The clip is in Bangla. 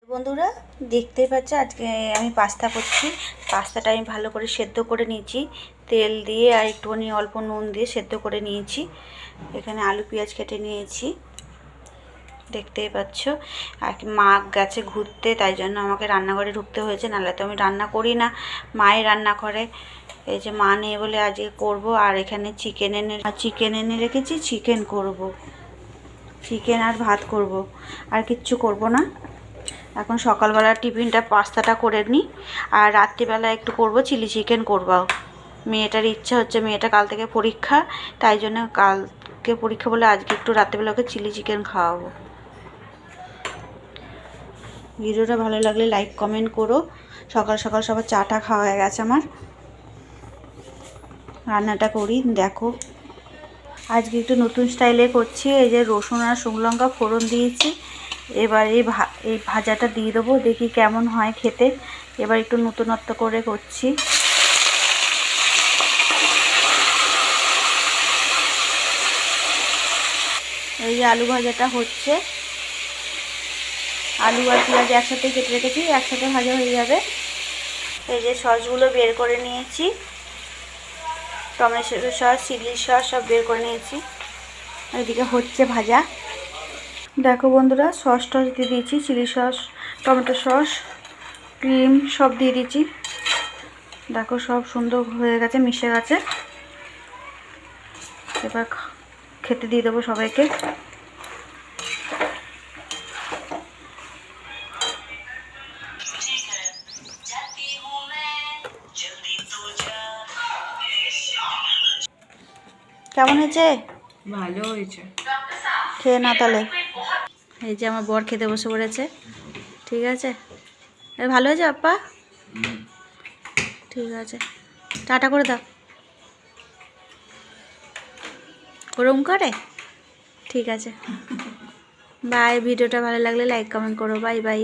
বন্ধুরা দেখতেই পাচ্ছ আজকে আমি পাস্তা করছি। পাস্তাটা আমি ভালো করে সেদ্ধ করে নিয়েছি, তেল দিয়ে আর একটুখানি অল্প নুন দিয়ে সেদ্ধ করে নিয়েছি। এখানে আলু পেঁয়াজ কেটে নিয়েছি, দেখতেই পাচ্ছ। আর মা গেছে ঘুরতে, তাই জন্য আমাকে রান্নাঘরে ঢুকতে হয়েছে, নাহলে তো আমি রান্না করি না, মাই রান্না করে। এই যে মা নেই বলে আজকে করব। আর এখানে চিকেন এনে রেখেছি, চিকেন করব, চিকেন আর ভাত করব, আর কিচ্ছু করব না। এখন সকালবেলা টিফিনটা পাস্তাটা করে নিই, আর রাত্রিবেলা একটু করব চিলি চিকেন করব। মেয়েটার ইচ্ছা হচ্ছে, মেয়েটা কাল থেকে পরীক্ষা, তাই জন্য কালকে পরীক্ষা বলে আজকে একটু রাত্রিবেলা ওকে চিলি চিকেন খাওয়াবো। ভিডিওটা ভালো লাগলে লাইক কমেন্ট করো। সকাল সকাল সবার চাটা খাওয়া হয়ে গেছে আমার, রান্নাটা করি দেখো। আজকে একটু নতুন স্টাইলে করছি। এই যে রসুন আর শুকনো লঙ্কা ফোড়ন দিয়েছি, এবার এই ভাজাটা দিয়ে দেবো, দেখি কেমন হয় খেতে। এবার একটু নতুনত্ব করে করছি। এই যে আলু ভাজাটা হচ্ছে, আলু আর পেঁয়াজ একসাথে কেটে রেখেছি, একসাথে ভাজা হয়ে যাবে। এই যে সসগুলো বের করে নিয়েছি, টমেটো সস, চিলি সস সব বের করে নিয়েছি। এদিকে হচ্ছে ভাজা। দেখো বন্ধুরা, সস টস দিয়ে দিয়েছি, chilli sauce, tomato sauce, cream সব দিয়ে দিয়েছি। দেখো সব সুন্দর হয়ে গেছে, মিশে গেছে। এবার খেতে দিয়ে দেবো সবাইকে। কেমন হয়েছে? ভালো হয়েছে। খেয়ে না তাহলে। এই যে আমার বর খেতে বসে পড়েছে, ঠিক আছে। ভালো হয়েছে আপা? ঠিক আছে, টাটা করে দাও। ওরম করে? ঠিক আছে, বাই। ভিডিওটা ভালো লাগলে লাইক কমেন্ট করো। Bye bye.